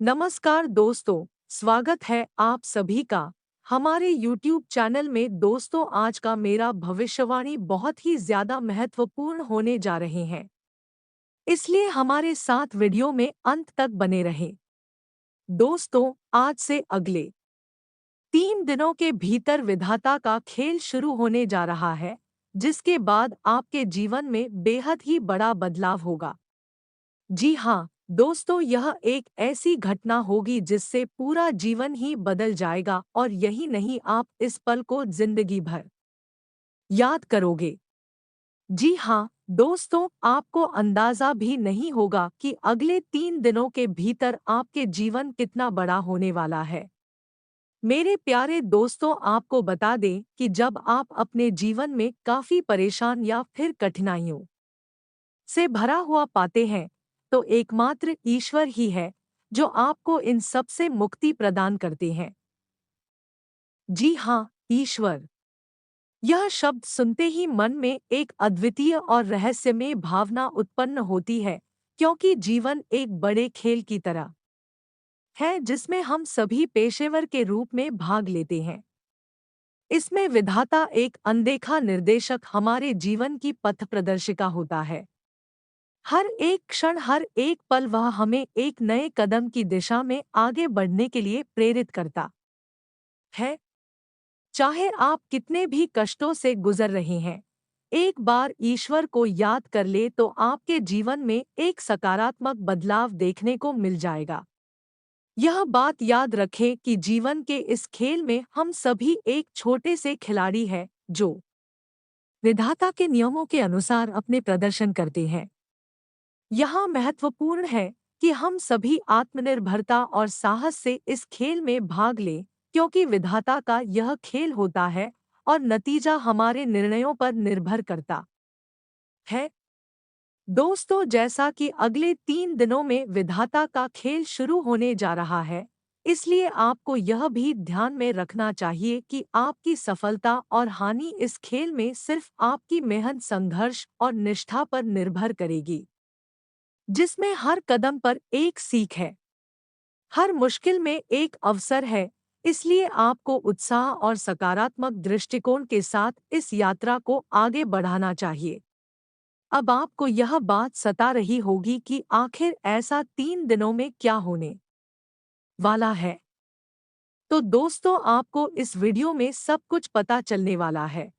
नमस्कार दोस्तों, स्वागत है आप सभी का हमारे YouTube चैनल में। दोस्तों, आज का मेरा भविष्यवाणी बहुत ही ज्यादा महत्वपूर्ण होने जा रहे हैं, इसलिए हमारे साथ वीडियो में अंत तक बने रहें। दोस्तों, आज से अगले 3 दिनों के भीतर विधाता का खेल शुरू होने जा रहा है, जिसके बाद आपके जीवन में बेहद ही बड़ा बदलाव होगा। जी हाँ दोस्तों, यह एक ऐसी घटना होगी जिससे पूरा जीवन ही बदल जाएगा, और यही नहीं, आप इस पल को जिंदगी भर याद करोगे। जी हाँ दोस्तों, आपको अंदाजा भी नहीं होगा कि अगले 3 दिनों के भीतर आपके जीवन कितना बड़ा होने वाला है। मेरे प्यारे दोस्तों, आपको बता दें कि जब आप अपने जीवन में काफी परेशान या फिर कठिनाइयों से भरा हुआ पाते हैं, तो एकमात्र ईश्वर ही है जो आपको इन सब से मुक्ति प्रदान करते हैं। जी हाँ, ईश्वर। यह शब्द सुनते ही मन में एक अद्वितीय और रहस्यमय भावना उत्पन्न होती है, क्योंकि जीवन एक बड़े खेल की तरह है जिसमें हम सभी पेशेवर के रूप में भाग लेते हैं। इसमें विधाता एक अनदेखा निर्देशक हमारे जीवन की पथ प्रदर्शिका होता है। हर एक क्षण, हर एक पल वह हमें एक नए कदम की दिशा में आगे बढ़ने के लिए प्रेरित करता है। चाहे आप कितने भी कष्टों से गुजर रहे हैं, एक बार ईश्वर को याद कर ले तो आपके जीवन में एक सकारात्मक बदलाव देखने को मिल जाएगा। यह बात याद रखें कि जीवन के इस खेल में हम सभी एक छोटे से खिलाड़ी हैं जो विधाता के नियमों के अनुसार अपने प्रदर्शन करते हैं। यहाँ महत्वपूर्ण है कि हम सभी आत्मनिर्भरता और साहस से इस खेल में भाग लें, क्योंकि विधाता का यह खेल होता है और नतीजा हमारे निर्णयों पर निर्भर करता है। दोस्तों, जैसा कि अगले 3 दिनों में विधाता का खेल शुरू होने जा रहा है, इसलिए आपको यह भी ध्यान में रखना चाहिए कि आपकी सफलता और हानि इस खेल में सिर्फ आपकी मेहनत, संघर्ष और निष्ठा पर निर्भर करेगी, जिसमें हर कदम पर एक सीख है, हर मुश्किल में एक अवसर है। इसलिए आपको उत्साह और सकारात्मक दृष्टिकोण के साथ इस यात्रा को आगे बढ़ाना चाहिए। अब आपको यह बात सता रही होगी कि आखिर ऐसा 3 दिनों में क्या होने वाला है। तो दोस्तों, आपको इस वीडियो में सब कुछ पता चलने वाला है।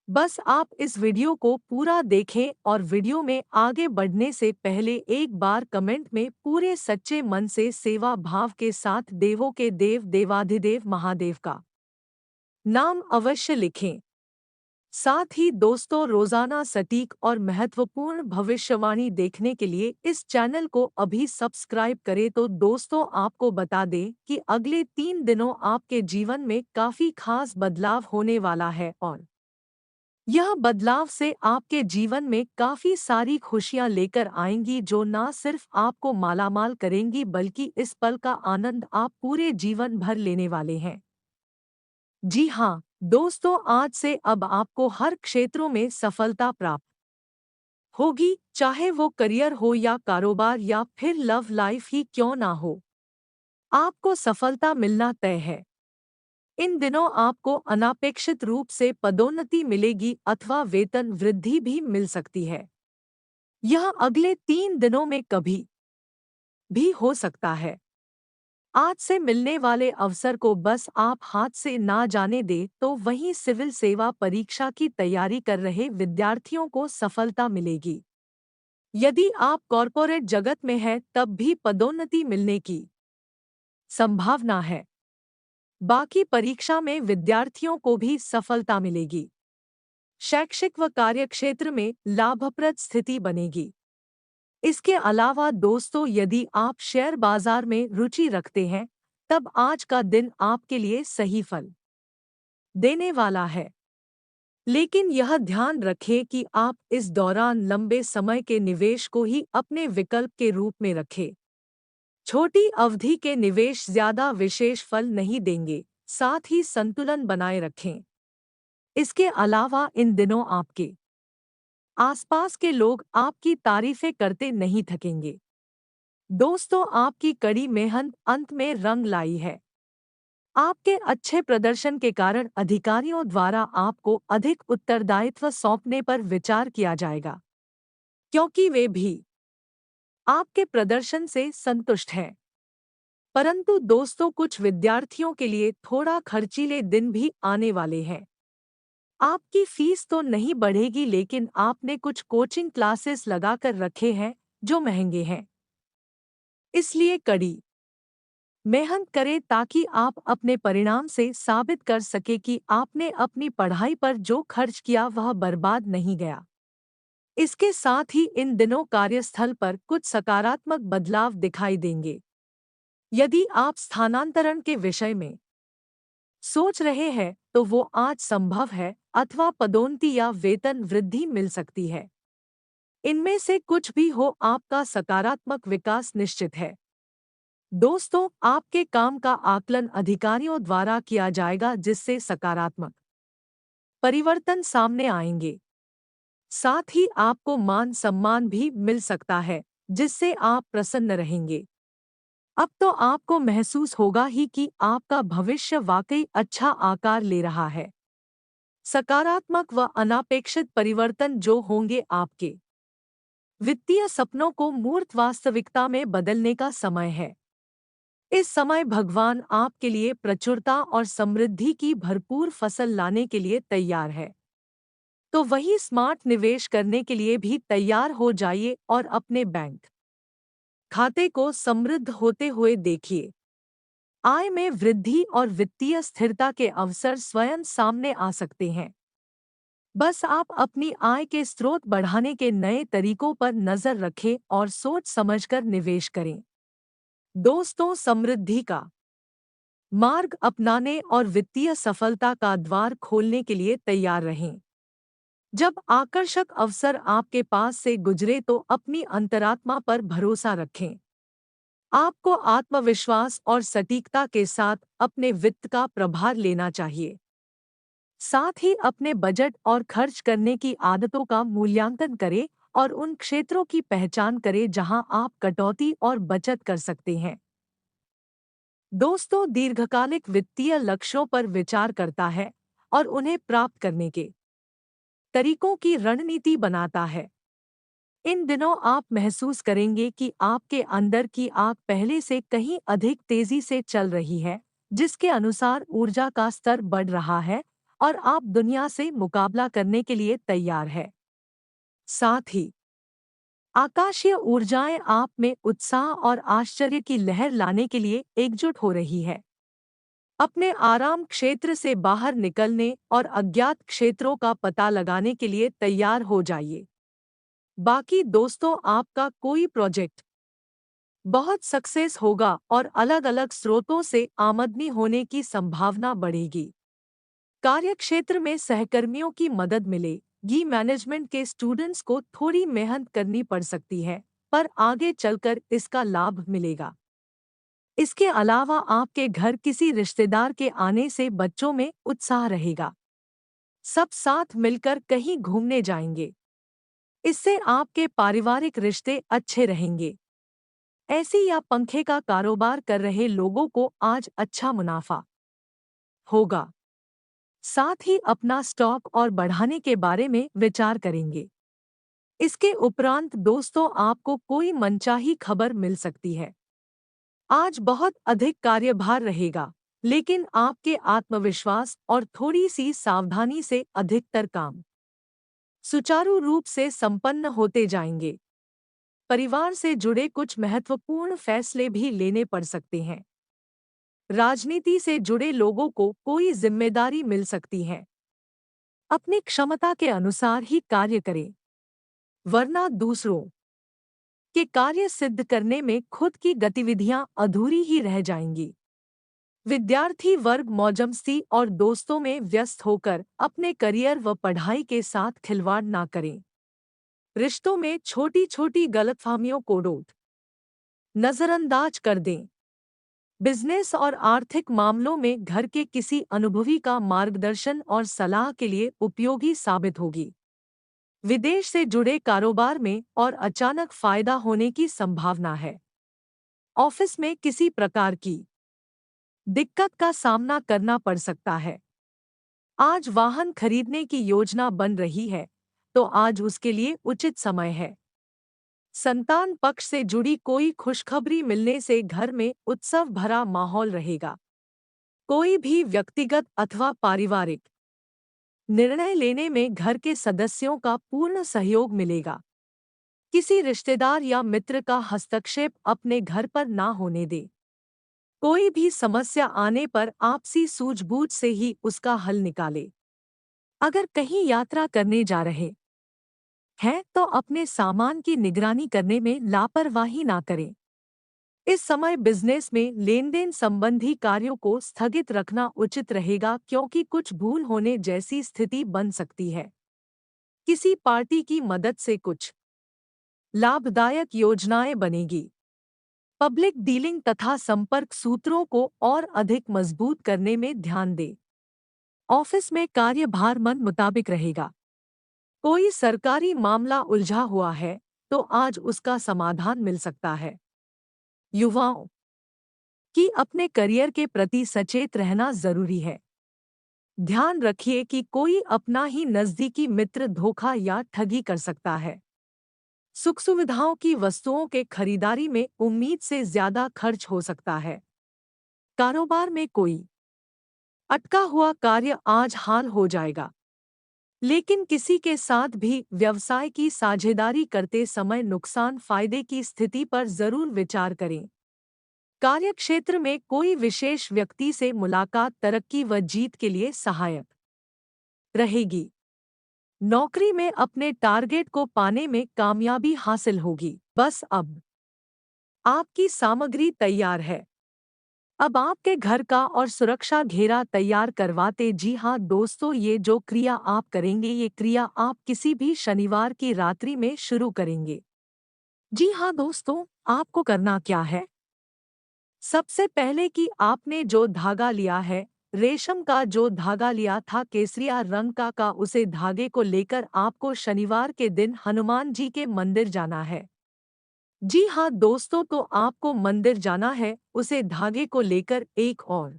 बस आप इस वीडियो को पूरा देखें, और वीडियो में आगे बढ़ने से पहले एक बार कमेंट में पूरे सच्चे मन से सेवा भाव के साथ देवों के देव, देवाधिदेव महादेव का नाम अवश्य लिखें। साथ ही दोस्तों, रोजाना सटीक और महत्वपूर्ण भविष्यवाणी देखने के लिए इस चैनल को अभी सब्सक्राइब करें। तो दोस्तों, आपको बता दें कि अगले 3 दिनों आपके जीवन में काफी खास बदलाव होने वाला है, और यह बदलाव से आपके जीवन में काफी सारी खुशियां लेकर आएंगी, जो न सिर्फ आपको मालामाल करेंगी बल्कि इस पल का आनंद आप पूरे जीवन भर लेने वाले हैं। जी हाँ दोस्तों, आज से अब आपको हर क्षेत्रों में सफलता प्राप्त होगी, चाहे वो करियर हो या कारोबार या फिर लव लाइफ ही क्यों ना हो। आपको सफलता मिलना तय है। इन दिनों आपको अनापेक्षित रूप से पदोन्नति मिलेगी अथवा वेतन वृद्धि भी मिल सकती है। यह अगले 3 दिनों में कभी भी हो सकता है। आज से मिलने वाले अवसर को बस आप हाथ से ना जाने दें। तो वहीं सिविल सेवा परीक्षा की तैयारी कर रहे विद्यार्थियों को सफलता मिलेगी। यदि आप कॉरपोरेट जगत में हैं, तब भी पदोन्नति मिलने की संभावना है। बाकी परीक्षा में विद्यार्थियों को भी सफलता मिलेगी। शैक्षिक व कार्यक्षेत्र में लाभप्रद स्थिति बनेगी। इसके अलावा दोस्तों, यदि आप शेयर बाजार में रुचि रखते हैं, तब आज का दिन आपके लिए सही फल देने वाला है। लेकिन यह ध्यान रखें कि आप इस दौरान लंबे समय के निवेश को ही अपने विकल्प के रूप में रखें। छोटी अवधि के निवेश ज्यादा विशेष फल नहीं देंगे। साथ ही संतुलन बनाए रखें। इसके अलावा इन दिनों आपके आसपास के लोग आपकी तारीफें करते नहीं थकेंगे। दोस्तों, आपकी कड़ी मेहनत अंत में रंग लाई है। आपके अच्छे प्रदर्शन के कारण अधिकारियों द्वारा आपको अधिक उत्तरदायित्व सौंपने पर विचार किया जाएगा, क्योंकि वे भी आपके प्रदर्शन से संतुष्ट हैं। परंतु दोस्तों, कुछ विद्यार्थियों के लिए थोड़ा खर्चीले दिन भी आने वाले हैं। आपकी फीस तो नहीं बढ़ेगी, लेकिन आपने कुछ कोचिंग क्लासेस लगाकर रखे हैं जो महंगे हैं। इसलिए कड़ी मेहनत करें ताकि आप अपने परिणाम से साबित कर सके कि आपने अपनी पढ़ाई पर जो खर्च किया वह बर्बाद नहीं गया। इसके साथ ही इन दिनों कार्यस्थल पर कुछ सकारात्मक बदलाव दिखाई देंगे। यदि आप स्थानांतरण के विषय में सोच रहे हैं तो वो आज संभव है, अथवा पदोन्नति या वेतन वृद्धि मिल सकती है। इनमें से कुछ भी हो, आपका सकारात्मक विकास निश्चित है। दोस्तों, आपके काम का आकलन अधिकारियों द्वारा किया जाएगा, जिससे सकारात्मक परिवर्तन सामने आएंगे। साथ ही आपको मान सम्मान भी मिल सकता है, जिससे आप प्रसन्न रहेंगे। अब तो आपको महसूस होगा ही कि आपका भविष्य वाकई अच्छा आकार ले रहा है। सकारात्मक व अनापेक्षित परिवर्तन जो होंगे, आपके वित्तीय सपनों को मूर्त वास्तविकता में बदलने का समय है। इस समय भगवान आपके लिए प्रचुरता और समृद्धि की भरपूर फसल लाने के लिए तैयार है। तो वही स्मार्ट निवेश करने के लिए भी तैयार हो जाइए और अपने बैंक खाते को समृद्ध होते हुए देखिए। आय में वृद्धि और वित्तीय स्थिरता के अवसर स्वयं सामने आ सकते हैं। बस आप अपनी आय के स्रोत बढ़ाने के नए तरीकों पर नजर रखें और सोच समझकर निवेश करें। दोस्तों, समृद्धि का मार्ग अपनाने और वित्तीय सफलता का द्वार खोलने के लिए तैयार रहें। जब आकर्षक अवसर आपके पास से गुजरे तो अपनी अंतरात्मा पर भरोसा रखें। आपको आत्मविश्वास और सटीकता के साथ अपने वित्त का प्रभार लेना चाहिए। साथ ही अपने बजट और खर्च करने की आदतों का मूल्यांकन करें और उन क्षेत्रों की पहचान करें जहां आप कटौती और बचत कर सकते हैं। दोस्तों, दीर्घकालिक वित्तीय लक्ष्यों पर विचार करता है और उन्हें प्राप्त करने के तरीकों की रणनीति बनाता है। इन दिनों आप महसूस करेंगे कि आपके अंदर की आग पहले से कहीं अधिक तेजी से चल रही है, जिसके अनुसार ऊर्जा का स्तर बढ़ रहा है और आप दुनिया से मुकाबला करने के लिए तैयार है। साथ ही आकाशीय ऊर्जाएं आप में उत्साह और आश्चर्य की लहर लाने के लिए एकजुट हो रही है। अपने आराम क्षेत्र से बाहर निकलने और अज्ञात क्षेत्रों का पता लगाने के लिए तैयार हो जाइए। बाकी दोस्तों, आपका कोई प्रोजेक्ट बहुत सक्सेस होगा और अलग-अलग स्रोतों से आमदनी होने की संभावना बढ़ेगी। कार्यक्षेत्र में सहकर्मियों की मदद मिलेगी। मैनेजमेंट के स्टूडेंट्स को थोड़ी मेहनत करनी पड़ सकती है, पर आगे चलकर इसका लाभ मिलेगा। इसके अलावा आपके घर किसी रिश्तेदार के आने से बच्चों में उत्साह रहेगा। सब साथ मिलकर कहीं घूमने जाएंगे। इससे आपके पारिवारिक रिश्ते अच्छे रहेंगे। ऐसी या पंखे का कारोबार कर रहे लोगों को आज अच्छा मुनाफा होगा। साथ ही अपना स्टॉक और बढ़ाने के बारे में विचार करेंगे। इसके उपरांत दोस्तों, आपको कोई मनचाही खबर मिल सकती है। आज बहुत अधिक कार्यभार रहेगा, लेकिन आपके आत्मविश्वास और थोड़ी सी सावधानी से अधिकतर काम सुचारू रूप से संपन्न होते जाएंगे। परिवार से जुड़े कुछ महत्वपूर्ण फैसले भी लेने पड़ सकते हैं। राजनीति से जुड़े लोगों को कोई जिम्मेदारी मिल सकती है। अपनी क्षमता के अनुसार ही कार्य करें, वरना दूसरों के कार्य सिद्ध करने में खुद की गतिविधियां अधूरी ही रह जाएंगी। विद्यार्थी वर्ग मौजमस्ती और दोस्तों में व्यस्त होकर अपने करियर व पढ़ाई के साथ खिलवाड़ ना करें। रिश्तों में छोटी छोटी गलतफहमियों को रोक नजरअंदाज कर दें। बिजनेस और आर्थिक मामलों में घर के किसी अनुभवी का मार्गदर्शन और सलाह के लिए उपयोगी साबित होगी। विदेश से जुड़े कारोबार में और अचानक फायदा होने की संभावना है। ऑफिस में किसी प्रकार की दिक्कत का सामना करना पड़ सकता है। आज वाहन खरीदने की योजना बन रही है, तो आज उसके लिए उचित समय है। संतान पक्ष से जुड़ी कोई खुशखबरी मिलने से घर में उत्सव भरा माहौल रहेगा। कोई भी व्यक्तिगत अथवा पारिवारिक निर्णय लेने में घर के सदस्यों का पूर्ण सहयोग मिलेगा। किसी रिश्तेदार या मित्र का हस्तक्षेप अपने घर पर ना होने दे। कोई भी समस्या आने पर आपसी सूझबूझ से ही उसका हल निकाले। अगर कहीं यात्रा करने जा रहे हैं तो अपने सामान की निगरानी करने में लापरवाही ना करें। इस समय बिजनेस में लेनदेन संबंधी कार्यों को स्थगित रखना उचित रहेगा, क्योंकि कुछ भूल होने जैसी स्थिति बन सकती है। किसी पार्टी की मदद से कुछ लाभदायक योजनाएं बनेगी। पब्लिक डीलिंग तथा संपर्क सूत्रों को और अधिक मजबूत करने में ध्यान दें। ऑफिस में कार्यभार मन मुताबिक रहेगा। कोई सरकारी मामला उलझा हुआ है तो आज उसका समाधान मिल सकता है। युवाओं की अपने करियर के प्रति सचेत रहना जरूरी है। ध्यान रखिए कि कोई अपना ही नजदीकी मित्र धोखा या ठगी कर सकता है। सुख सुविधाओं की वस्तुओं के खरीदारी में उम्मीद से ज्यादा खर्च हो सकता है। कारोबार में कोई अटका हुआ कार्य आज हाल हो जाएगा, लेकिन किसी के साथ भी व्यवसाय की साझेदारी करते समय नुकसान फायदे की स्थिति पर जरूर विचार करें। कार्यक्षेत्र में कोई विशेष व्यक्ति से मुलाकात तरक्की व जीत के लिए सहायक रहेगी। नौकरी में अपने टारगेट को पाने में कामयाबी हासिल होगी। बस अब आपकी सामग्री तैयार है। अब आपके घर का और सुरक्षा घेरा तैयार करवाते। जी हाँ दोस्तों, ये जो क्रिया आप करेंगे, ये क्रिया आप किसी भी शनिवार की रात्रि में शुरू करेंगे। जी हाँ दोस्तों, आपको करना क्या है? सबसे पहले कि आपने जो धागा लिया है, रेशम का जो धागा लिया था केसरिया रंग का उसे धागे को लेकर आपको शनिवार के दिन हनुमान जी के मंदिर जाना है। जी हाँ दोस्तों, तो आपको मंदिर जाना है उसे धागे को लेकर। एक और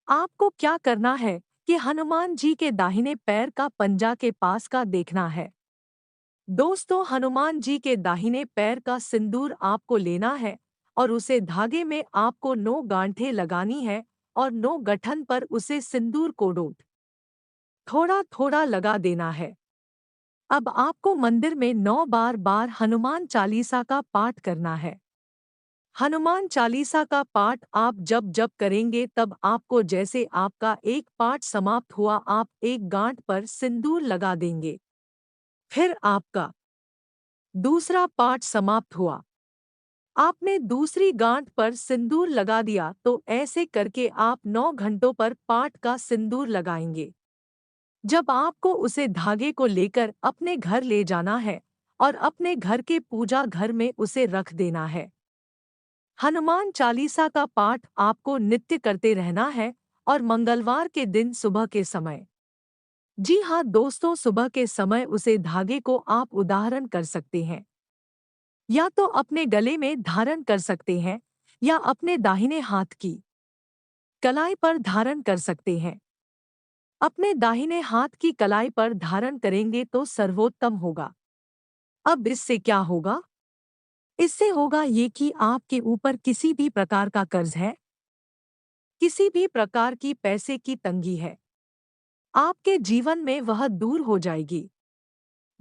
आपको क्या करना है कि हनुमान जी के दाहिने पैर का पंजा के पास का देखना है। दोस्तों, हनुमान जी के दाहिने पैर का सिंदूर आपको लेना है और उसे धागे में आपको 9 गांठें लगानी है और 9 गठन पर उसे सिंदूर को डोट थोड़ा थोड़ा लगा देना है। अब आपको मंदिर में 9 बार हनुमान चालीसा का पाठ करना है। हनुमान चालीसा का पाठ आप जब जब करेंगे तब आपको जैसे आपका एक पाठ समाप्त हुआ आप एक गांठ पर सिंदूर लगा देंगे। फिर आपका दूसरा पाठ समाप्त हुआ, आपने दूसरी गांठ पर सिंदूर लगा दिया, तो ऐसे करके आप 9 घंटों पर पाठ का सिंदूर लगाएंगे। जब आपको उसे धागे को लेकर अपने घर ले जाना है और अपने घर के पूजा घर में उसे रख देना है। हनुमान चालीसा का पाठ आपको नित्य करते रहना है और मंगलवार के दिन सुबह के समय, जी हाँ दोस्तों, सुबह के समय उसे धागे को आप उदाहरण कर सकते हैं, या तो अपने गले में धारण कर सकते हैं या अपने दाहिने हाथ की कलाई पर धारण कर सकते हैं। अपने दाहिने हाथ की कलाई पर धारण करेंगे तो सर्वोत्तम होगा। अब इससे क्या होगा? इससे होगा ये कि आपके ऊपर किसी भी प्रकार का कर्ज है, किसी भी प्रकार की पैसे की तंगी है, आपके जीवन में वह दूर हो जाएगी।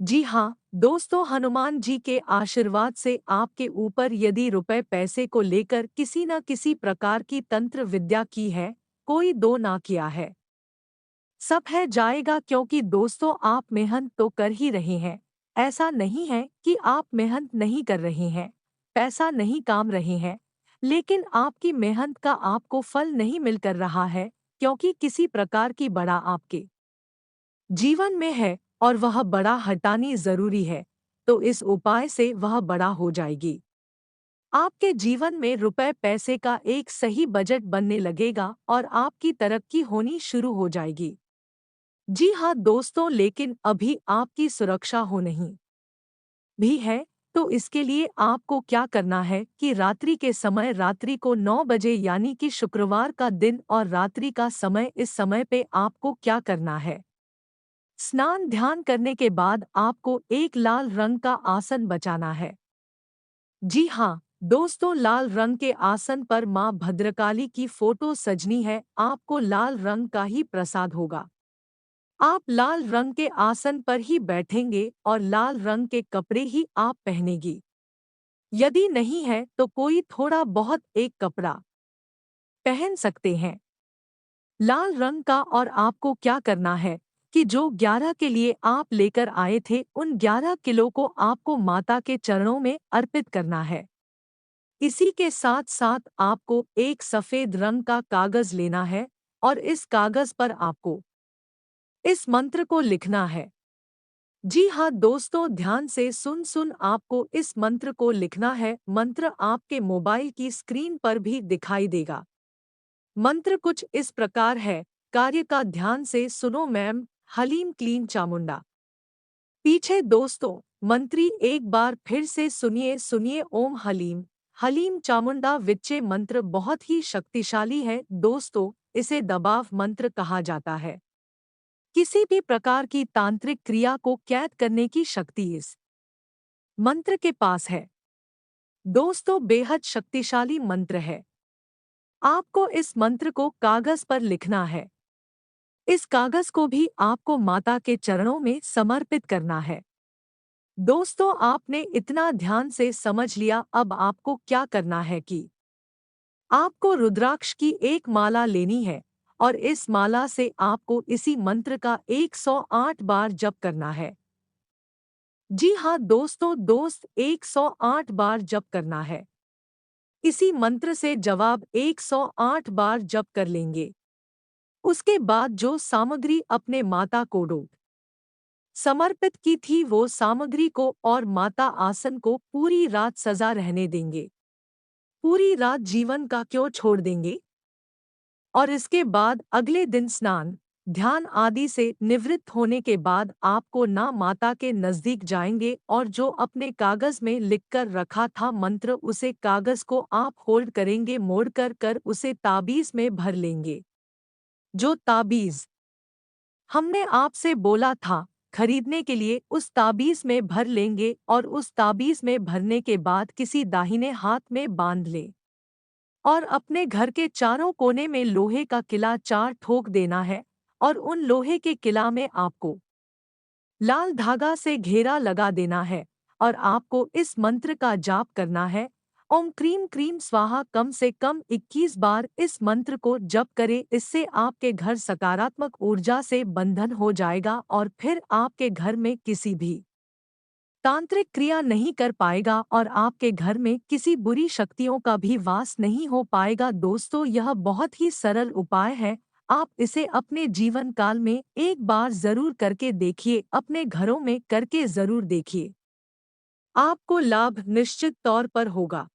जी हाँ दोस्तों, हनुमान जी के आशीर्वाद से आपके ऊपर यदि रुपए पैसे को लेकर किसी न किसी प्रकार की तंत्र विद्या की है, कोई दो ना किया है, सब है जाएगा। क्योंकि दोस्तों, आप मेहनत तो कर ही रहे हैं। ऐसा नहीं है कि आप मेहनत नहीं कर रहे हैं, पैसा नहीं काम रहे हैं, लेकिन आपकी मेहनत का आपको फल नहीं मिल कर रहा है, क्योंकि किसी प्रकार की बड़ा आपके जीवन में है और वह बड़ा हटानी जरूरी है, तो इस उपाय से वह बड़ा हो जाएगी। आपके जीवन में रुपए पैसे का एक सही बजट बनने लगेगा और आपकी तरक्की होनी शुरू हो जाएगी। जी हाँ दोस्तों, लेकिन अभी आपकी सुरक्षा हो नहीं भी है, तो इसके लिए आपको क्या करना है कि रात्रि के समय रात्रि को 9 बजे यानी कि शुक्रवार का दिन और रात्रि का समय इस समय पे आपको क्या करना है। स्नान ध्यान करने के बाद आपको एक लाल रंग का आसन बचाना है। जी हाँ, दोस्तों लाल रंग के आसन पर माँ भद्रकाली की फोटो सजनी है, आपको लाल रंग का ही प्रसाद होगा। आप लाल रंग के आसन पर ही बैठेंगे और लाल रंग के कपड़े ही आप पहनेगी। यदि नहीं है तो कोई थोड़ा बहुत एक कपड़ा पहन सकते हैं लाल रंग का। और आपको क्या करना है कि जो 11 के लिए आप लेकर आए थे उन 11 किलो को आपको माता के चरणों में अर्पित करना है। इसी के साथ साथ आपको एक सफेद रंग का कागज लेना है और इस कागज पर आपको इस मंत्र को लिखना है। जी हाँ दोस्तों, ध्यान से सुन सुन आपको इस मंत्र को लिखना है। मंत्र आपके मोबाइल की स्क्रीन पर भी दिखाई देगा। मंत्र कुछ इस प्रकार है, कार्य का ध्यान से सुनो मैम, हलीम क्लीन चामुंडा। पीछे दोस्तों मंत्री एक बार फिर से सुनिए सुनिए, ओम हलीम हलीम चामुंडा विच्चे मंत्र बहुत ही शक्तिशाली है दोस्तों, इसे दबाव मंत्र कहा जाता है। किसी भी प्रकार की तांत्रिक क्रिया को कैद करने की शक्ति इस मंत्र के पास है। दोस्तों बेहद शक्तिशाली मंत्र है। आपको इस मंत्र को कागज पर लिखना है। इस कागज को भी आपको माता के चरणों में समर्पित करना है। दोस्तों आपने इतना ध्यान से समझ लिया, अब आपको क्या करना है कि आपको रुद्राक्ष की एक माला लेनी है और इस माला से आपको इसी मंत्र का 108 बार जप करना है। जी हाँ दोस्तों, 108 बार जप करना है। इसी मंत्र से जवाब 108 बार जप कर लेंगे। उसके बाद जो सामग्री अपने माता को समर्पित की थी वो सामग्री को और माता आसन को पूरी रात सजा रहने देंगे। पूरी रात जीवन का क्यों छोड़ देंगे। और इसके बाद अगले दिन स्नान ध्यान आदि से निवृत्त होने के बाद आपको ना माता के नजदीक जाएंगे और जो अपने कागज में लिखकर रखा था मंत्र उसे कागज को आप होल्ड करेंगे, मोड़ कर कर उसे ताबीज में भर लेंगे। जो ताबीज हमने आपसे बोला था खरीदने के लिए उस ताबीज में भर लेंगे और उस ताबीज में भरने के बाद किसी दाहिने हाथ में बांध ले और अपने घर के चारों कोने में लोहे का किला 4 ठोक देना है और उन लोहे के किला में आपको लाल धागा से घेरा लगा देना है और आपको इस मंत्र का जाप करना है। ओम क्रीम क्रीम स्वाहा कम से कम 21 बार इस मंत्र को जप करें। इससे आपके घर सकारात्मक ऊर्जा से बंधन हो जाएगा और फिर आपके घर में किसी भी तांत्रिक क्रिया नहीं कर पाएगा और आपके घर में किसी बुरी शक्तियों का भी वास नहीं हो पाएगा। दोस्तों यह बहुत ही सरल उपाय है, आप इसे अपने जीवन काल में एक बार जरूर करके देखिए, अपने घरों में करके जरूर देखिए, आपको लाभ निश्चित तौर पर होगा।